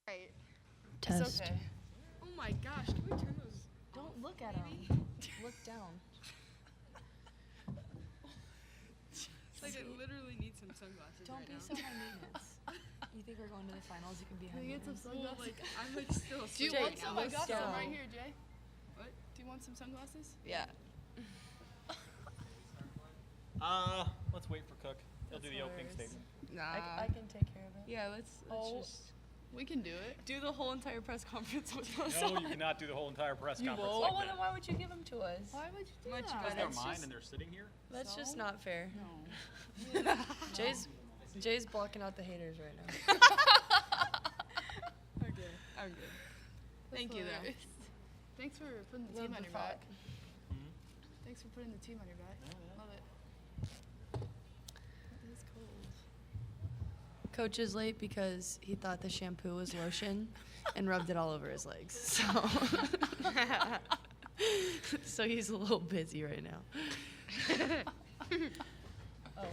Right. Test. It's okay. Oh my gosh, can we turn those? Don't look at maybe? him. Look down. It's like I literally need some sunglasses Don't right be now. so high maintenance. You think we're going to the finals? You can be high Can we get some maintenance. sunglasses? Well, like, I'm like still Do you asleep want right some? now. I got some right here, Jay. What? Do you want some sunglasses? Yeah. Let's wait for Cook. He'll do the opening statement. Nah. I can take care of it. Yeah, let's Oh. just. We can do it. Do the whole entire press conference with us No, on. you cannot do the whole entire press You conference won't? like Oh, well, that. then why would you give them to us? Why would you do Much that? Because better. they're That's mine just- and they're sitting here. That's So? just not fair. No. Jay's blocking out the haters right now. Okay, I'm good. Thank you, though. Thanks for putting the team on your back. Thanks for putting the team on your back. Love it. It is cold. Coach is late because he thought the shampoo was lotion and rubbed it all over his legs. So he's a little busy right now. Oh,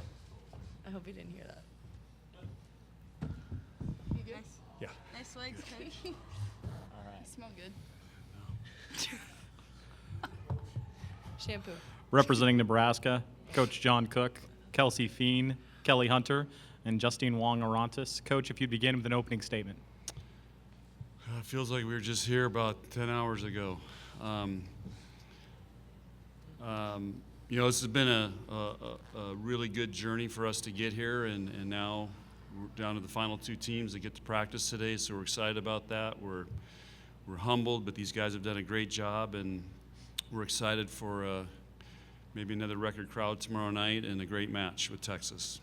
I hope he didn't hear that. You good? Yeah. Nice legs, Coach. All right. You smell good. Shampoo. Representing Nebraska, Coach John Cook, Kelsey Feen, Kelly Hunter, and Justine Wong-Arantes. Coach, if you'd begin with an opening statement. It feels like we were just here about 10 hours ago. This has been a really good journey for us to get here, and now we're down to the final two teams that get to practice today, so we're excited about that. We're humbled, but these guys have done a great job, and we're excited for maybe another record crowd tomorrow night and a great match with Texas.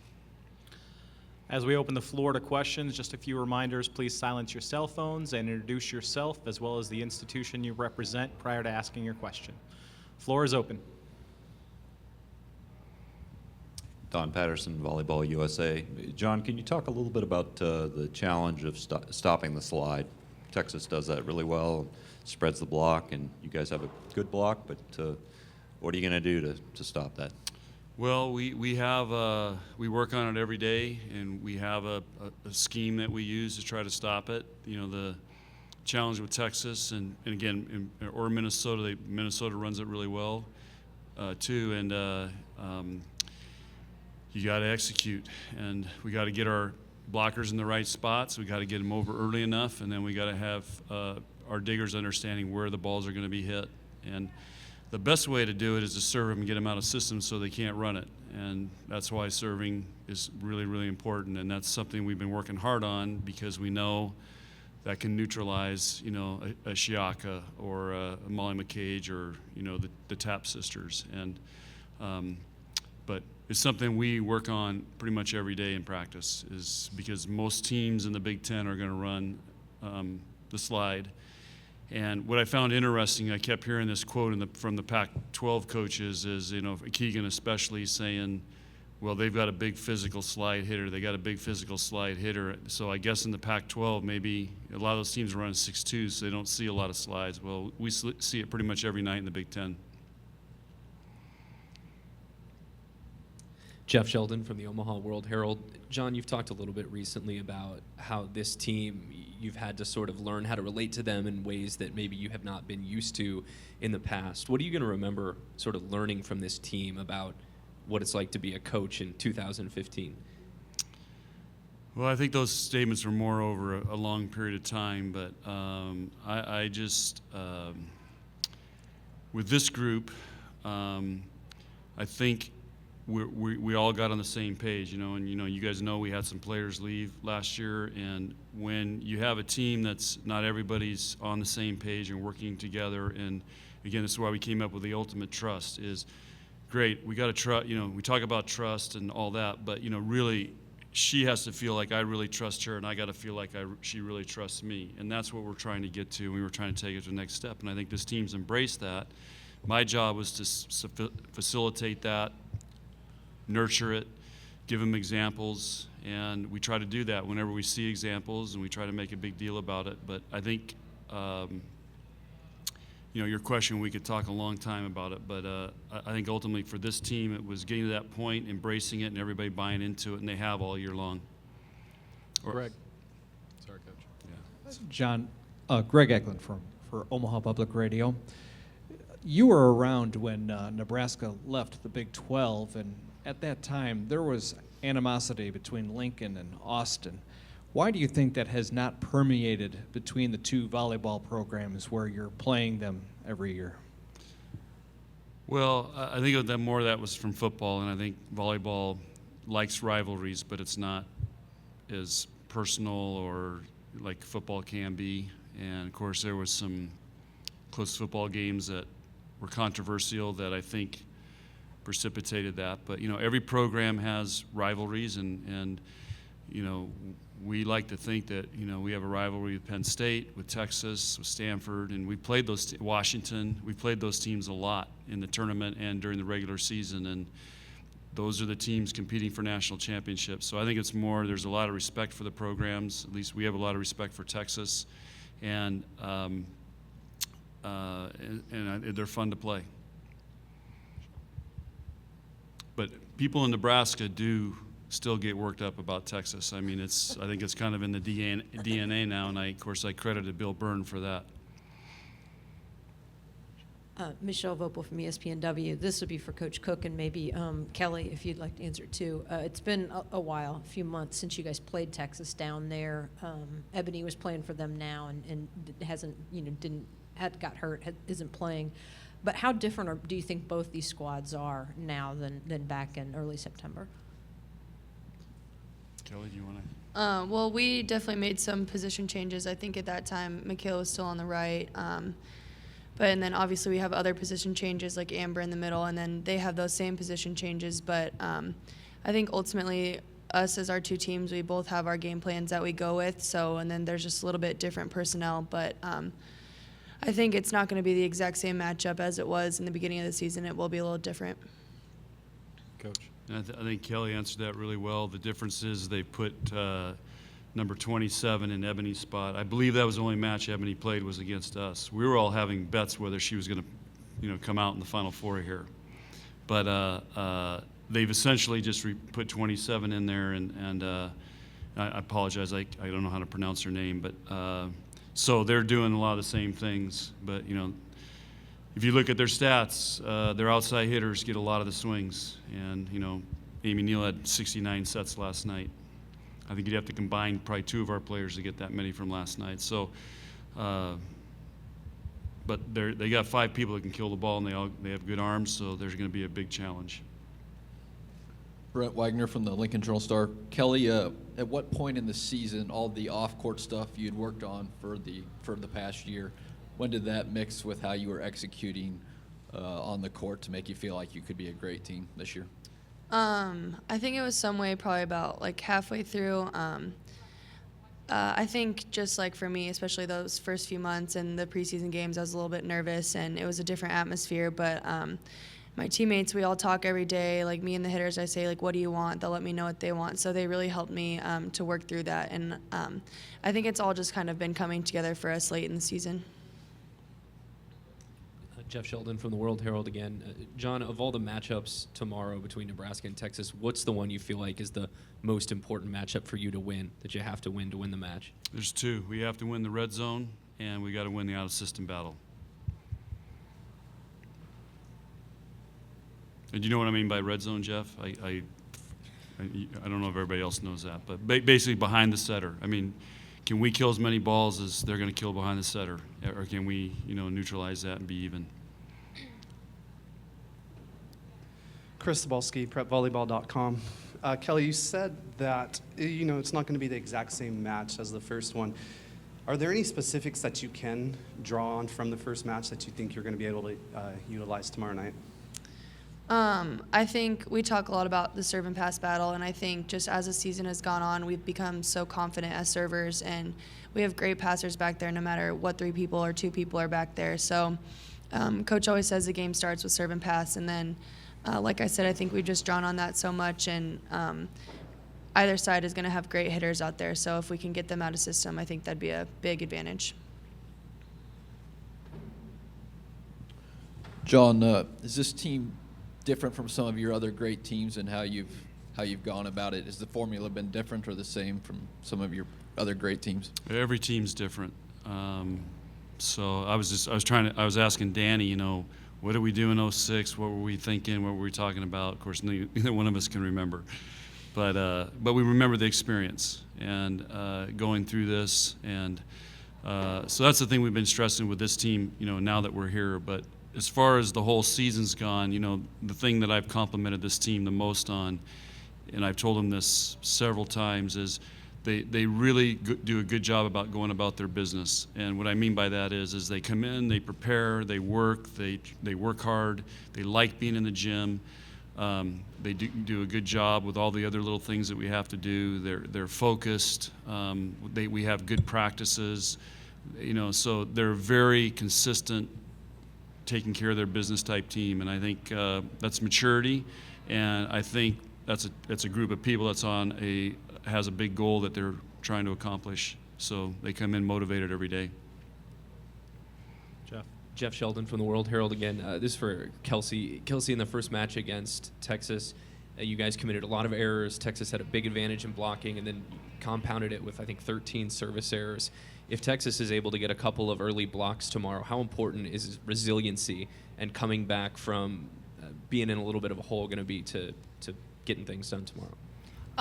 As we open the floor to questions, just a few reminders. Please silence your cell phones and introduce yourself as well as the institution you represent prior to asking your question. Floor is open. Don Patterson, Volleyball USA. John, can you talk a little bit about the challenge of stopping the slide? Texas does that really well, spreads the block, and you guys have a good block, but what are you going to do to stop that? Well, we work on it every day, and we have a scheme that we use to try to stop it. You know, the challenge with Texas and again, or Minnesota, Minnesota runs it really well too, and you got to execute, and we got to get our blockers in the right spots. We got to get them over early enough, and then we got to have our diggers understanding where the balls are going to be hit. And the best way to do it is to serve them and get them out of systems so they can't run it. And that's why serving is really, really important. And that's something we've been working hard on because we know that can neutralize, a Shiaka or a Molly McCage or, the Tapp sisters. And but it's something we work on pretty much every day in practice, is because most teams in the Big Ten are going to run the slide. And what I found interesting, I kept hearing this quote from the Pac-12 coaches is, Keegan especially saying, well, they've got a big physical slide hitter. They got a big physical slide hitter. So I guess in the Pac-12, maybe a lot of those teams run 6'2", so they don't see a lot of slides. Well, we see it pretty much every night in the Big Ten. Jeff Sheldon from the Omaha World Herald. John, you've talked a little bit recently about how this team, you've had to sort of learn how to relate to them in ways that maybe you have not been used to in the past. What are you going to remember sort of learning from this team about what it's like to be a coach in 2015? Well, I think those statements were more over a long period of time, but I just, with this group, I think we all got on the same page, and you guys know we had some players leave last year, and when you have a team that's not everybody's on the same page and working together, and again, this is why we came up with the ultimate trust is great. We got to trust, we talk about trust and all that, but really she has to feel like I really trust her, and I got to feel like she really trusts me, and that's what we're trying to get to. We were trying to take it to the next step, and I think this team's embraced that. My job was to facilitate that, nurture it, give them examples, and we try to do that whenever we see examples, and we try to make a big deal about it. But I think, your question, we could talk a long time about it, but I think ultimately for this team, it was getting to that point, embracing it, and everybody buying into it, and they have all year long. Greg. Sorry, Coach. Yeah. John, Greg Eklund for Omaha Public Radio. You were around when Nebraska left the Big 12, and at that time there was animosity between Lincoln and Austin. Why do you think that has not permeated between the two volleyball programs where you're playing them every year? Well, I think that more of that was from football, and I think volleyball likes rivalries, but it's not as personal or like football can be. And of course, there was some close football games that were controversial that I think precipitated that. But every program has rivalries, and we like to think that we have a rivalry with Penn State, with Texas, with Stanford, and we played those Washington. We played those teams a lot in the tournament and during the regular season, and those are the teams competing for national championships. So I think it's more, there's a lot of respect for the programs. At least we have a lot of respect for Texas, and they're fun to play. But people in Nebraska do still get worked up about Texas. I mean, I think it's kind of in the DNA now, and of course I credited Bill Byrne for that. Michelle Vopel from ESPNW. This would be for Coach Cook and maybe Kelly, if you'd like to answer it too. It's been a while, a few months since you guys played Texas down there. Ebony was playing for them now and hasn't, got hurt, isn't playing. But how different do you think both these squads are now than back in early September? Kelly, do you want to? Well, we definitely made some position changes. I think at that time, Michaela was still on the right. And then obviously we have other position changes like Amber in the middle, and then they have those same position changes. But I think ultimately us as our two teams, we both have our game plans that we go with. So, and then there's just a little bit different personnel. But I think it's not going to be the exact same matchup as it was in the beginning of the season. It will be a little different. Coach. And I think Kelly answered that really well. The difference is they put number 27 in Ebony's spot. I believe that was the only match Ebony played was against us. We were all having bets whether she was going to, come out in the Final Four here. But they've essentially just put 27 in there, and I apologize, I don't know how to pronounce her name, but so they're doing a lot of the same things. But if you look at their stats, their outside hitters get a lot of the swings, and Amy Neal had 69 sets last night. I think you'd have to combine probably two of our players to get that many from last night. So, but they got 5 people that can kill the ball, and they have good arms, so there's going to be a big challenge. Brett Wagner from the Lincoln Journal-Star. Kelly, at what point in the season, all the off-court stuff you'd worked on for the past year, when did that mix with how you were executing on the court to make you feel like you could be a great team this year? I think it was some way probably about like halfway through. I think just like for me, especially those first few months and the preseason games, I was a little bit nervous and it was a different atmosphere. But my teammates, we all talk every day. Like me and the hitters, I say like, what do you want? They'll let me know what they want. So they really helped me to work through that. And I think it's all just kind of been coming together for us late in the season. Jeff Sheldon from the World Herald again. John, of all the matchups tomorrow between Nebraska and Texas, what's the one you feel like is the most important matchup for you to win, that you have to win the match? There's 2. We have to win the red zone, and we got to win the out-of-system battle. And you know what I mean by red zone, Jeff? I don't know if everybody else knows that, but basically behind the setter. I mean, can we kill as many balls as they're going to kill behind the setter, or can we, neutralize that and be even? Chris Zabalski, prepvolleyball.com. Kelly, you said that, it's not going to be the exact same match as the first one. Are there any specifics that you can draw on from the first match that you think you're going to be able to utilize tomorrow night? I think we talk a lot about the serve and pass battle, and I think just as the season has gone on, we've become so confident as servers, and we have great passers back there no matter what 3 people or 2 people are back there. So Coach always says the game starts with serve and pass, and then like I said, I think we've just drawn on that so much, and either side is going to have great hitters out there. So if we can get them out of system, I think that'd be a big advantage. John, is this team different from some of your other great teams and how you've gone about it? Has the formula been different or the same from some of your other great teams? Every team's different. So I was asking Danny, you know, what did we do in 06? What were we thinking? What were we talking about? Of course, neither one of us can remember. But we remember the experience and going through this. And so that's the thing we've been stressing with this team, you know, now that we're here. But as far as the whole season's gone, you know, the thing that I've complimented this team the most on, and I've told them this several times, is they really do a good job about going about their business. And what I mean by that is they come in, they prepare, they work, they work hard, they like being in the gym. They do a good job with all the other little things that we have to do. They're focused. We have good practices, you know, so they're very consistent, taking care of their business type team. And I think that's maturity, and I think that's a group of people has a big goal that they're trying to accomplish. So they come in motivated every day. Jeff Sheldon from the World Herald again. This is for Kelsey. Kelsey, in the first match against Texas, you guys committed a lot of errors. Texas had a big advantage in blocking and then compounded it with, I think, 13 service errors. If Texas is able to get a couple of early blocks tomorrow, how important is resiliency and coming back from being in a little bit of a hole going to be to getting things done tomorrow?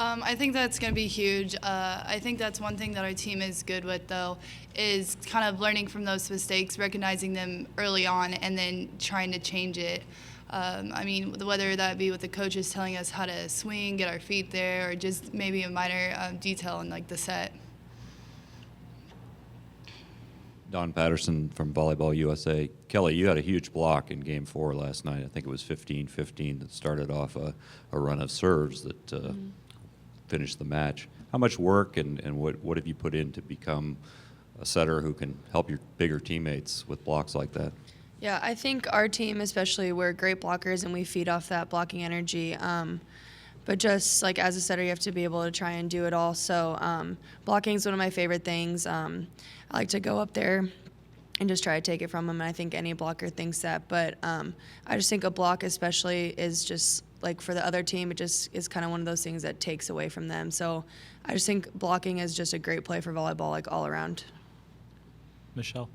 I think that's going to be huge. I think that's one thing that our team is good with, though, is kind of learning from those mistakes, recognizing them early on, and then trying to change it. I mean, whether that be with the coaches telling us how to swing, get our feet there, or just maybe a minor detail in, like, the set. Don Patterson from Volleyball USA. Kelly, you had a huge block in Game 4 last night. I think it was 15-15 that started off a run of serves that finished the match. How much work and what have you put in to become a setter who can help your bigger teammates with blocks like that? Yeah, I think our team especially, we're great blockers and we feed off that blocking energy. But just like as a setter, you have to be able to try and do it all. So blocking is one of my favorite things. I like to go up there and just try to take it from them. And I think any blocker thinks that. But I just think a block especially is just like for the other team, it just is kind of one of those things that takes away from them. So I just think blocking is just a great play for volleyball, like all around. Michelle?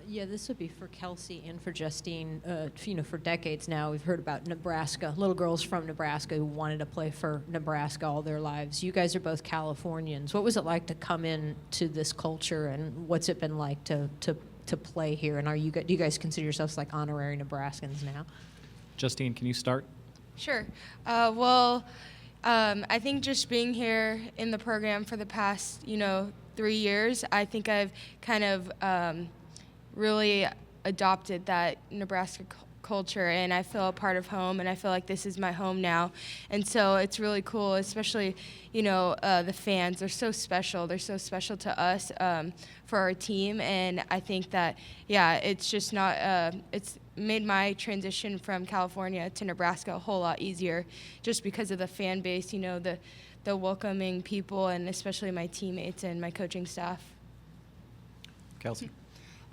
Yeah, this would be for Kelsey and for Justine. You know, for decades now, we've heard about Nebraska, little girls from Nebraska who wanted to play for Nebraska all their lives. You guys are both Californians. What was it like to come into this culture, and what's it been like to play here? And do you guys consider yourselves like honorary Nebraskans now? Justine, can you start? Sure. I think just being here in the program for the past, 3 years, I think I've kind of really adopted that Nebraska culture, and I feel a part of home, and I feel like this is my home now. And so it's really cool, especially, the fans. They're so special. They're so special to us for our team, and I think that, it's just not it's made my transition from California to Nebraska a whole lot easier just because of the fan base, the welcoming people, and especially my teammates and my coaching staff. Kelsey?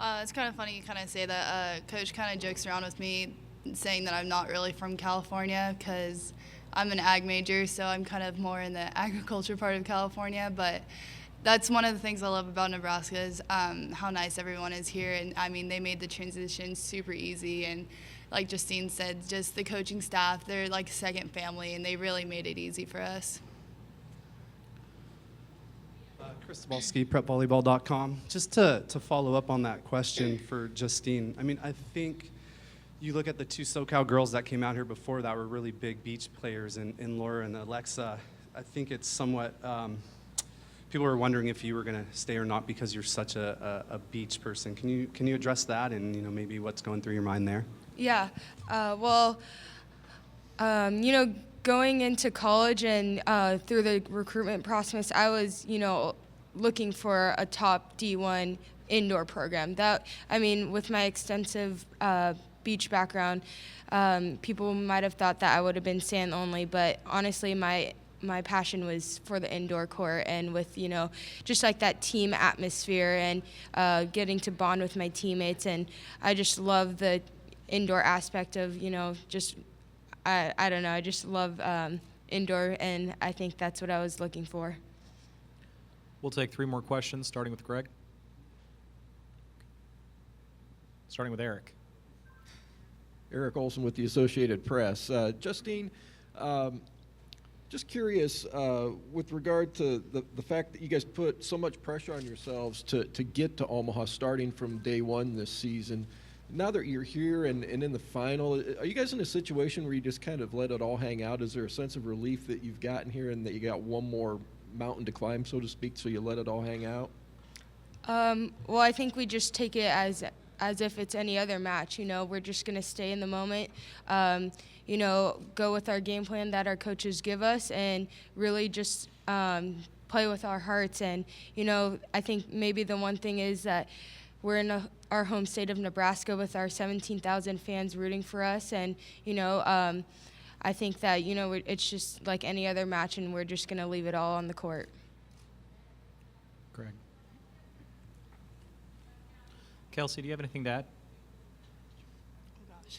It's kind of funny you kind of say that. Coach kind of jokes around with me saying that I'm not really from California because I'm an ag major, so I'm kind of more in the agriculture part of California. But that's one of the things I love about Nebraska is how nice everyone is here. And, I mean, they made the transition super easy. And like Justine said, just the coaching staff, they're like second family, and they really made it easy for us. Chris Sabalski, prepvolleyball.com. Just to follow up on that question for Justine, I mean, I think you look at the two SoCal girls that came out here before that were really big beach players in Laura and Alexa. I think it's somewhat, people are wondering if you were going to stay or not because you're such a beach person. Can you address that and, maybe what's going through your mind there? Yeah. Going into college and through the recruitment process, I was, looking for a top D1 indoor program. With my extensive beach background, people might have thought that I would have been sand only, but honestly, my passion was for the indoor court and with, just like that team atmosphere and getting to bond with my teammates. And I just love the indoor aspect of, I don't know, I just love indoor, and I think that's what I was looking for. We'll take 3 more questions, starting with Greg. Starting with Eric. Eric Olson with the Associated Press. Justine, just curious, with regard to the fact that you guys put so much pressure on yourselves to get to Omaha starting from day one this season, now that you're here and in the final, are you guys in a situation where you just kind of let it all hang out? Is there a sense of relief that you've gotten here and that you got one more mountain to climb, so to speak, so you let it all hang out? Well, I think we just take it as if it's any other match. We're just going to stay in the moment, go with our game plan that our coaches give us and really just play with our hearts. And, I think maybe the one thing is that we're in our home state of Nebraska with our 17,000 fans rooting for us. And, I think that, it's just like any other match, and we're just going to leave it all on the court. Greg. Kelsey, do you have anything to add? Oh, gosh.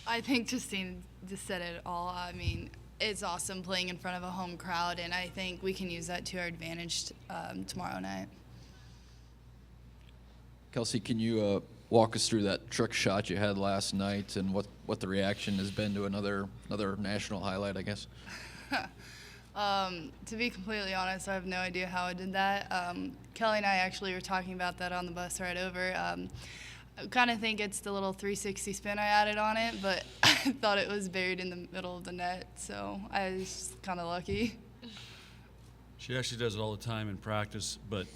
I think Justine just said it all. I mean, it's awesome playing in front of a home crowd, and I think we can use that to our advantage tomorrow night. Kelsey, can you walk us through that trick shot you had last night and what the reaction has been to another national highlight, I guess? To be completely honest, I have no idea how I did that. Kelly and I actually were talking about that on the bus ride over. I kind of think it's the little 360 spin I added on it, but I thought it was buried in the middle of the net, so I was just kind of lucky. She actually does it all the time in practice, but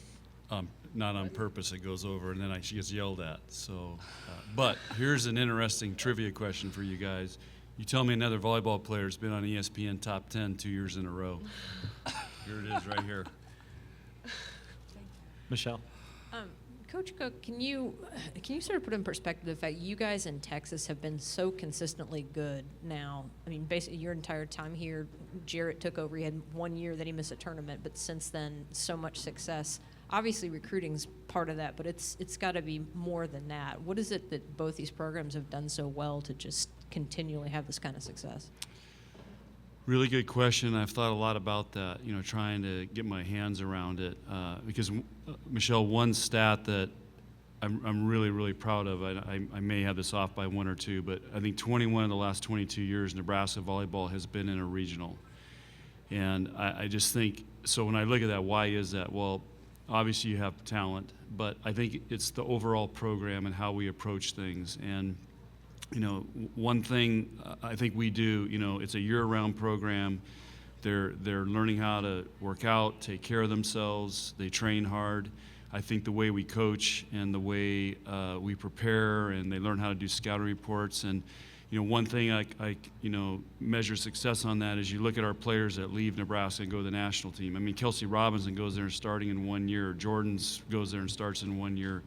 not on purpose. It goes over, and then she gets yelled at. So, but here's an interesting trivia question for you guys. You tell me another volleyball player has been on ESPN Top 10 2 years in a row. Here it is right here. Michelle. Coach Cook, can you sort of put in perspective the fact you guys in Texas have been so consistently good now? I mean, basically your entire time here, Jarrett took over. He had 1 year that he missed a tournament, but since then, so much success. Obviously, recruiting's part of that, but it's got to be more than that. What is it that both these programs have done so well to just continually have this kind of success? Really good question. I've thought a lot about that, trying to get my hands around it. Because, Michelle, one stat that I'm really, really proud of, I may have this off by 1 or 2, but I think 21 of the last 22 years, Nebraska volleyball has been in a regional. And I just think, so when I look at that, why is that? Well, obviously you have talent, but I think it's the overall program and how we approach things. And one thing I think we do, it's a year-round program. They're learning how to work out, take care of themselves. They train hard. I think the way we coach and the way we prepare, and they learn how to do scouting reports. And one thing I measure success on that is you look at our players that leave Nebraska and go to the national team. I mean, Kelsey Robinson goes there and starting in 1 year. Jordan's goes there and starts in 1 year.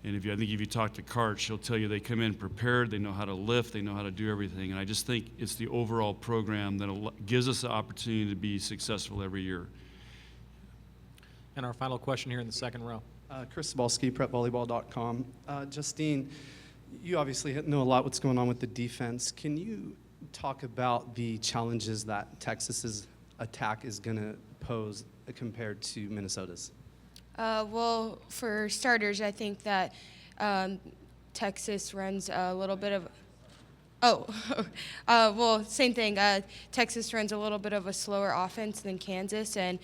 And I think if you talk to Cart, she'll tell you they come in prepared, they know how to lift, they know how to do everything. And I just think it's the overall program that gives us the opportunity to be successful every year. And our final question here in the second row. Chris Sabalski, prepvolleyball.com. Justine, you obviously know a lot what's going on with the defense. Can you talk about the challenges that Texas's attack is going to pose compared to Minnesota's? Well, for starters, I think that Texas runs a little bit of well, same thing. Texas runs a little bit of a slower offense than Kansas, and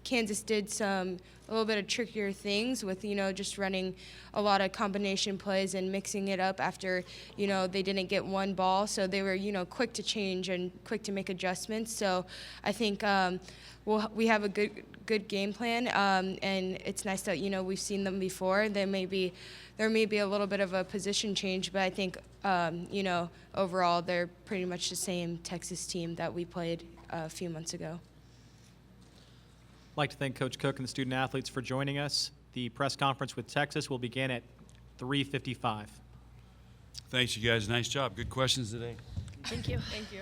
Kansas did a little bit of trickier things with, just running a lot of combination plays and mixing it up after, they didn't get one ball. So they were, quick to change and quick to make adjustments. So I think we have a good game plan, and it's nice that, we've seen them before. There may be a little bit of a position change, but I think, overall they're pretty much the same Texas team that we played a few months ago. I'd like to thank Coach Cook and the student athletes for joining us. The press conference with Texas will begin at 3:55. Thanks, you guys. Nice job. Good questions today. Thank you. Thank you.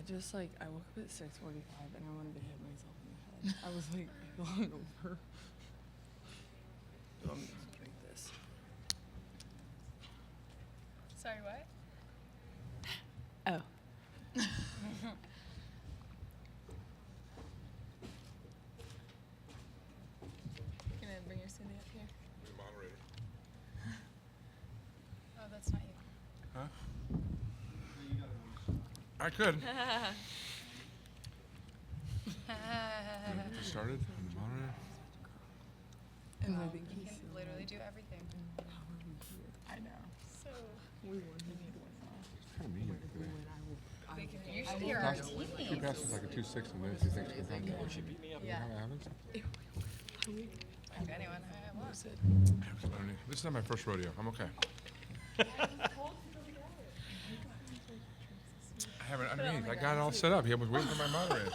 I woke up at 6:45 and I wanted to hit myself in the head. I was like going over. I'm gonna drink this. Sorry, what? Oh. Can I bring your Cindy up here? Oh, that's not you. Huh? I could. You started? I'm the moderator? And I think You can literally do everything. I know. So We won. Kind of mean today. usually you're our team. She passes like a 2-6 and then she thinks she can handle it. She beat me up. Yeah. How that happens? Like anyone I want. This is not my first rodeo. I'm okay. I have it underneath. I got it all set up. He was waiting for my moderator.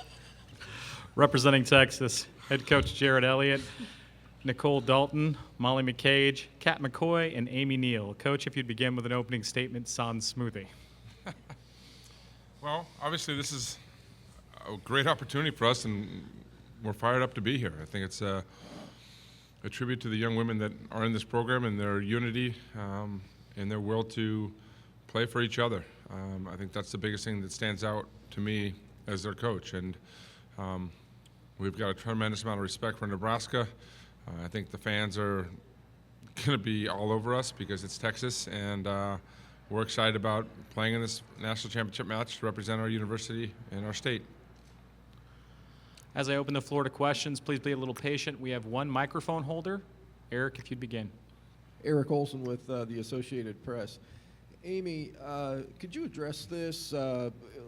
Representing Texas, head coach Jared Elliott, Nicole Dalton, Molly McCage, Kat McCoy, and Amy Neal. Coach, if you'd begin with an opening statement, sans smoothie. Well, obviously this is a great opportunity for us, and we're fired up to be here. I think it's a tribute to the young women that are in this program and their unity and their will to play for each other. I think that's the biggest thing that stands out to me as their coach. And we've got a tremendous amount of respect for Nebraska. I think the fans are going to be all over us because it's Texas, and we're excited about playing in this national championship match to represent our university and our state. As I open the floor to questions, please be a little patient. We have one microphone holder. Eric, if you'd begin. Eric Olson with the Associated Press. Amy, could you address this?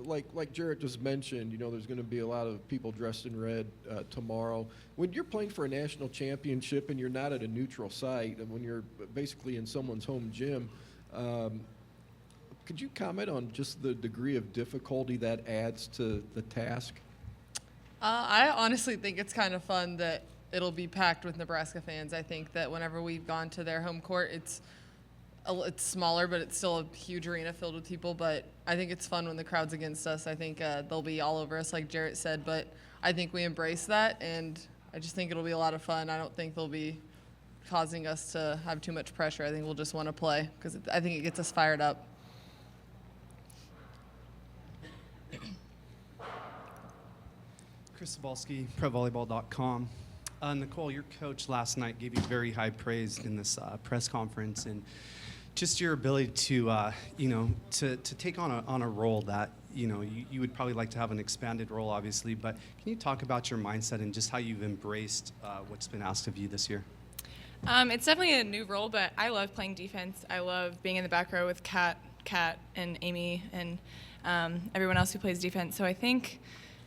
Like Jarrett just mentioned, you know, there's going to be a lot of people dressed in red tomorrow. When you're playing for a national championship and you're not at a neutral site, and when you're basically in someone's home gym, could you comment on just the degree of difficulty that adds to the task? I honestly think it's kind of fun that it'll be packed with Nebraska fans. I think that whenever we've gone to their home court, it's smaller, but it's still a huge arena filled with people. But I think it's fun when the crowd's against us. I think they'll be all over us, like Jarrett said. But I think we embrace that, and I just think it'll be a lot of fun. I don't think they'll be causing us to have too much pressure. I think we'll just want to play because I think it gets us fired up. Chris Sabalski, ProVolleyball.com. Nicole, your coach last night gave you very high praise in this press conference, and just your ability to, to take on a role that, you would probably like to have an expanded role, obviously. But can you talk about your mindset and just how you've embraced what's been asked of you this year? It's definitely a new role, but I love playing defense. I love being in the back row with Kat, and Amy, and everyone else who plays defense. So I think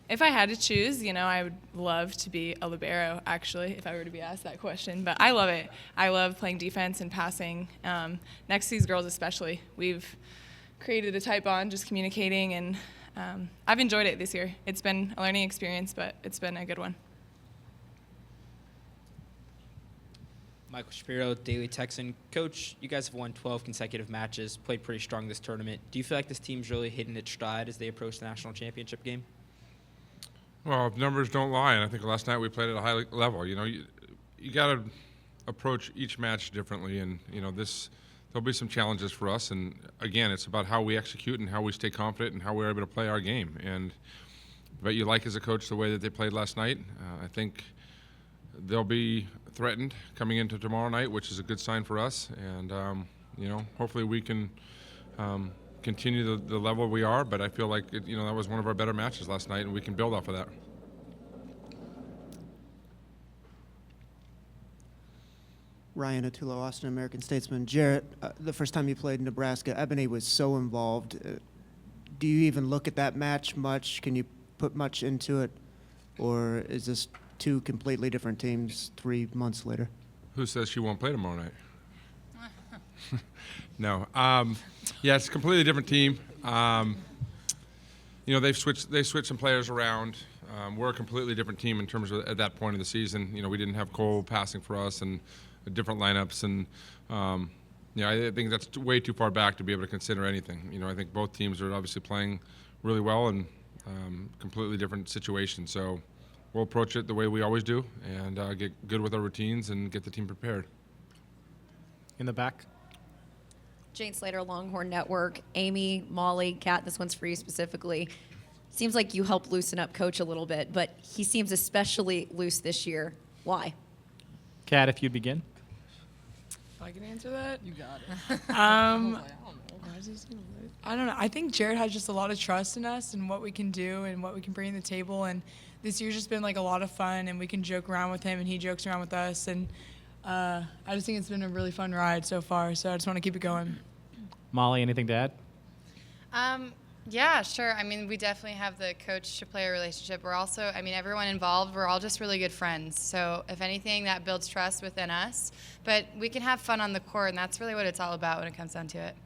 if I had to choose, I would love to be a libero, actually, if I were to be asked that question. But I love it. I love playing defense and passing. Next to these girls especially, we've created a tight bond just communicating, and I've enjoyed it this year. It's been a learning experience, but it's been a good one. Michael Shapiro, Daily Texan. Coach, you guys have won 12 consecutive matches, played pretty strong this tournament. Do you feel like this team's really hitting its stride as they approach the national championship game? Well, if numbers don't lie, and I think last night we played at a high level. You got to approach each match differently, and there'll be some challenges for us. And again, it's about how we execute and how we stay confident and how we're able to play our game. And I bet you like as a coach the way that they played last night. I think they'll be threatened coming into tomorrow night, which is a good sign for us. And hopefully we can continue the level we are, but I feel like that was one of our better matches last night, and we can build off of that. Ryan Atulo, Austin American Statesman. Jarrett, the first time you played in Nebraska, Ebony was so involved. Do you even look at that match much? Can you put much into it? Or is this two completely different teams 3 months later? Who says she won't play tomorrow night? No. Yeah, it's a completely different team. They've switched some players around. We're a completely different team in terms of at that point of the season. We didn't have Cole passing for us and different lineups. And, I think that's way too far back to be able to consider anything. I think both teams are obviously playing really well, and completely different situation. So we'll approach it the way we always do and get good with our routines and get the team prepared. In the back. Jane Slater, Longhorn Network. Amy, Molly, Kat, this one's for you specifically. Seems like you helped loosen up Coach a little bit, but he seems especially loose this year. Why? Kat, if you'd begin. I can answer that. You got it. I don't know. I think Jared has just a lot of trust in us and what we can do and what we can bring to the table. And this year's just been like a lot of fun, and we can joke around with him, and he jokes around with us. And I just think it's been a really fun ride so far. So I just want to keep it going. Molly, anything to add? Yeah, sure. I mean, we definitely have the coach-to-player relationship. We're also, I mean, everyone involved, we're all just really good friends. So if anything, that builds trust within us. But we can have fun on the court, and that's really what it's all about when it comes down to it.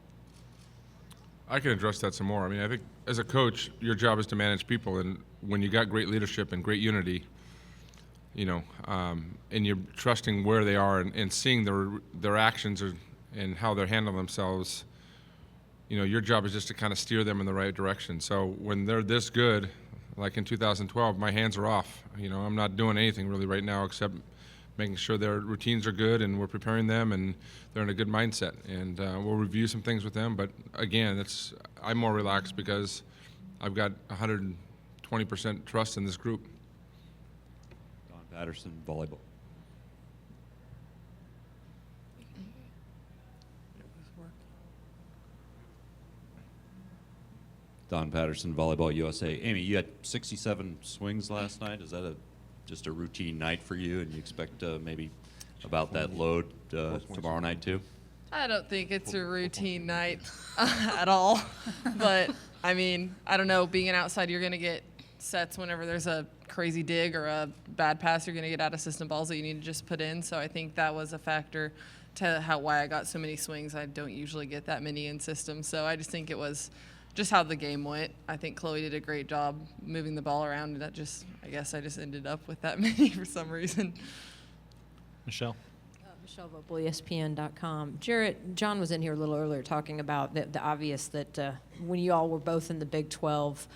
I can address that some more. I mean, I think as a coach, your job is to manage people, and when you got great leadership and great unity, you know, and you're trusting where they are and seeing their actions and how they're handling themselves, you know, your job is just to kind of steer them in the right direction. So when they're this good, like in 2012, my hands are off. You know, I'm not doing anything really right now except making sure their routines are good and we're preparing them and they're in a good mindset. And we'll review some things with them. But again, I'm more relaxed because I've got 120% trust in this group. Don Patterson, volleyball. Don Patterson, Volleyball USA. Amy, you had 67 swings last night. Is that just a routine night for you, and you expect maybe about that load tomorrow night too? I don't think it's a routine night at all. But, I mean, I don't know. Being an outside, you're going to get sets whenever there's a crazy dig or a bad pass. You're going to get out of system balls that you need to just put in. So I think that was a factor to why I got so many swings. I don't usually get that many in system. So I just think it was just how the game went. I think Chloe did a great job moving the ball around, and I guess I just ended up with that many for some reason. Michelle. Michelle Vopel, ESPN.com. Jarrett, John was in here a little earlier talking about the obvious that when you all were both in the Big 12,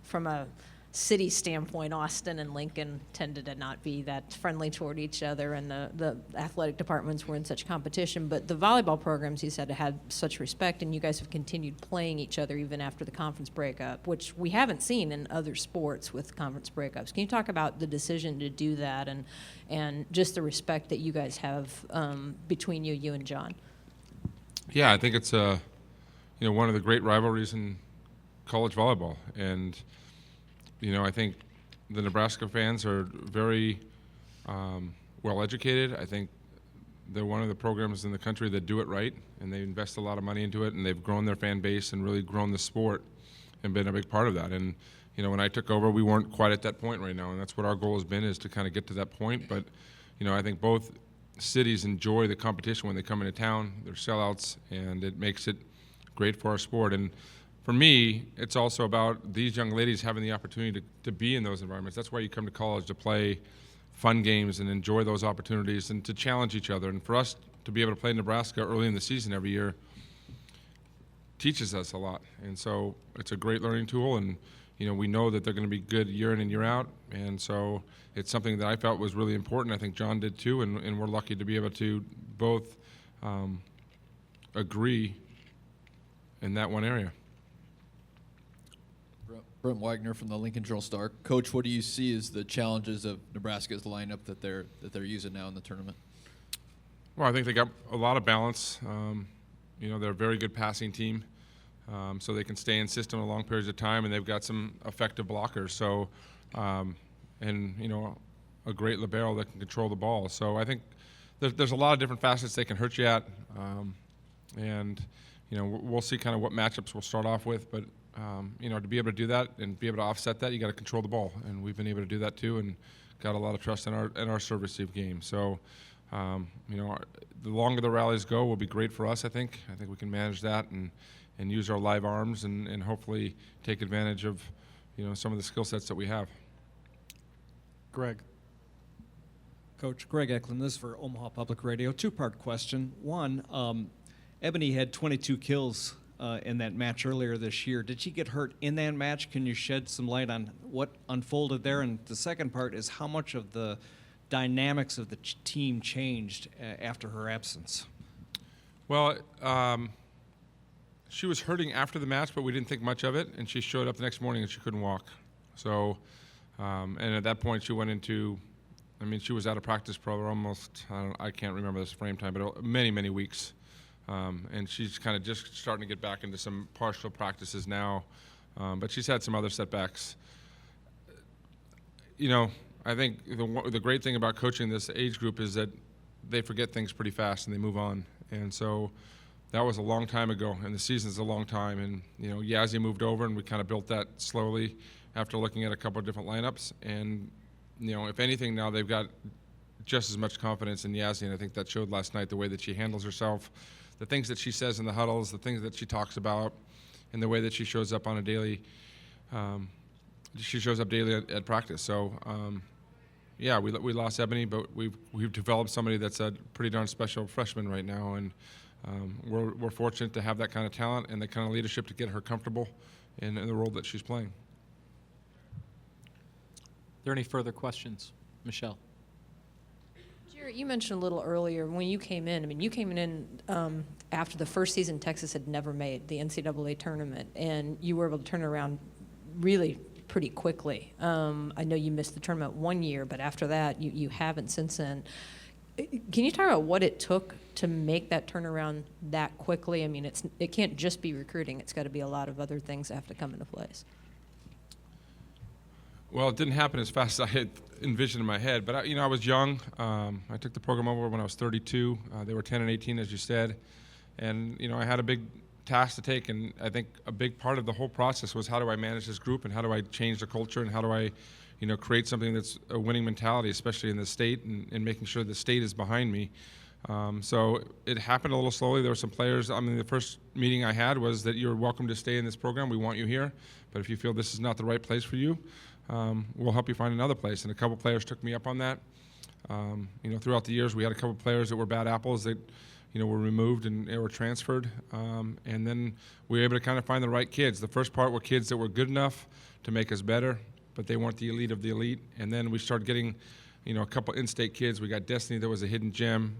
from a city standpoint, Austin and Lincoln tended to not be that friendly toward each other, and the athletic departments were in such competition. But the volleyball programs, he said, had such respect, and you guys have continued playing each other even after the conference breakup, which we haven't seen in other sports with conference breakups. Can you talk about the decision to do that and just the respect that you guys have between you and John? Yeah, I think it's one of the great rivalries in college volleyball, and I think the Nebraska fans are very well educated. I think they're one of the programs in the country that do it right, and they invest a lot of money into it, and they've grown their fan base and really grown the sport and been a big part of that. And when I took over, we weren't quite at that point right now, and that's what our goal has been, is to kind of get to that point. But I think both cities enjoy the competition when they come into town. They're sellouts, and it makes it great for our sport. And for me, it's also about these young ladies having the opportunity to be in those environments. That's why you come to college, to play fun games and enjoy those opportunities and to challenge each other. And for us to be able to play Nebraska early in the season every year teaches us a lot. And so it's a great learning tool, and we know that they're going to be good year in and year out. And so it's something that I felt was really important. I think John did too, and we're lucky to be able to both agree in that one area. Brent Wagner from the Lincoln Journal-Star. Coach, what do you see as the challenges of Nebraska's lineup that they're using now in the tournament? Well, I think they got a lot of balance. They're a very good passing team, so they can stay in system a long periods of time, and they've got some effective blockers. So, a great libero that can control the ball. So I think there's a lot of different facets they can hurt you at, and we'll see kind of what matchups we'll start off with, but. To be able to do that and be able to offset that, you got to control the ball, and we've been able to do that too, and got a lot of trust in our serve-receive game. So, the longer the rallies go will be great for us. I think we can manage that and use our live arms and hopefully take advantage of some of the skill sets that we have. Greg. Coach Greg Eklund, this is for Omaha Public Radio. Two-part question. One, Ebony had 22 kills in that match earlier this year. Did she get hurt in that match? Can you shed some light on what unfolded there? And the second part is how much of the dynamics of the team changed after her absence? Well, she was hurting after the match, but we didn't think much of it, and she showed up the next morning and she couldn't walk. So, and at that point she went into, I mean, she was out of practice for almost, I can't remember this frame time, but many, many weeks. And she's kind of just starting to get back into some partial practices now, but she's had some other setbacks. You know, I think the great thing about coaching this age group is that they forget things pretty fast and they move on. And so that was a long time ago, and the season's a long time. And, you know, Yazzie moved over, and we kind of built that slowly after looking at a couple of different lineups. And, you know, if anything, now they've got just as much confidence in Yazzie, and I think that showed last night, the way that she handles herself, the things that she says in the huddles, the things that she talks about, and the way that she shows up on a daily, at practice. So, yeah, we lost Ebony, but we've developed somebody that's a pretty darn special freshman right now, and we're fortunate to have that kind of talent and the kind of leadership to get her comfortable in the role that she's playing. Are there any further questions? Michelle. Jarrett, you mentioned a little earlier when you came in. I mean, you came in after the first season Texas had never made the NCAA tournament, and you were able to turn it around really pretty quickly. I know you missed the tournament 1 year, but after that, you haven't since then. Can you talk about what it took to make that turnaround that quickly? I mean, it can't just be recruiting. It's got to be a lot of other things that have to come into place. Well, it didn't happen as fast as I had envisioned in my head, but I was young. I took the program over when I was 32. They were 10 and 18, as you said, and I had a big task to take, and I think a big part of the whole process was how do I manage this group, and how do I change the culture, and how do I create something that's a winning mentality, especially in the state, and making sure the state is behind me. So it happened a little slowly. There were some players. I mean, the first meeting I had was that you're welcome to stay in this program. We want you here, but if you feel this is not the right place for you, we'll help you find another place. And a couple players took me up on that. Throughout the years, we had a couple players that were bad apples that were removed and they were transferred. And then we were able to kind of find the right kids. The first part were kids that were good enough to make us better, but they weren't the elite of the elite. And then we started getting, a couple in-state kids. We got Destiny that was a hidden gem.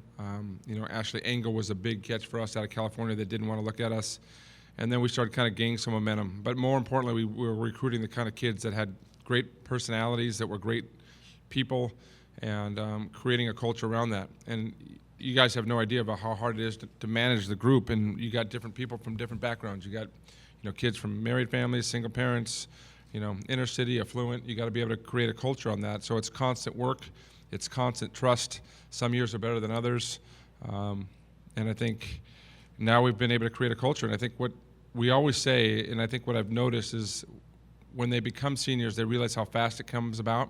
Ashley Engel was a big catch for us out of California that didn't want to look at us. And then we started kind of gaining some momentum. But more importantly, we were recruiting the kind of kids that had great personalities, that were great people, and creating a culture around that. And you guys have no idea about how hard it is to manage the group, and you got different people from different backgrounds. You got, kids from married families, single parents, inner city, affluent. You got to be able to create a culture on that. So it's constant work, it's constant trust. Some years are better than others, and I think now we've been able to create a culture. And I think what we always say, and I think what I've noticed is when they become seniors, they realize how fast it comes about,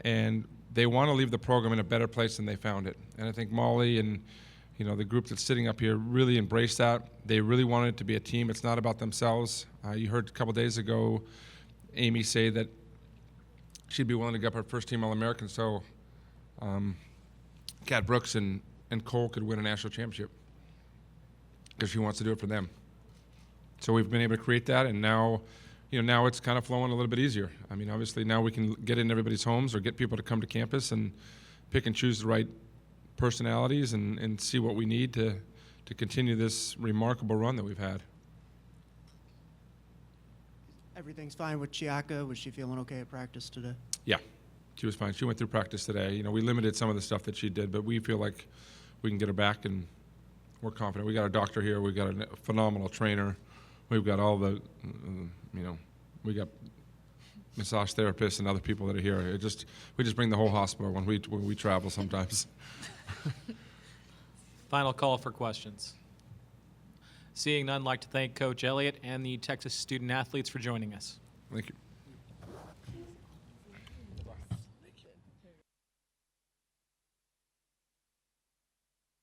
and they want to leave the program in a better place than they found it. And I think Molly and the group that's sitting up here really embraced that. They really wanted it to be a team. It's not about themselves. You heard a couple days ago Amy say that she'd be willing to give up her first team All-American so Kat Brooks and Cole could win a national championship, because she wants to do it for them. So we've been able to create that, and now now it's kind of flowing a little bit easier. I mean, obviously now we can get in everybody's homes or get people to come to campus and pick and choose the right personalities and see what we need to continue this remarkable run that we've had. Everything's fine with Chiaka. Was she feeling okay at practice today? Yeah, she was fine. She went through practice today. We limited some of the stuff that she did, but we feel like we can get her back, and we're confident. We got a doctor here. We've got a phenomenal trainer. We've got all the, we got massage therapists and other people that are here. We just bring the whole hospital when we travel sometimes. Final call for questions. Seeing none, I'd like to thank Coach Elliott and the Texas student athletes for joining us. Thank you.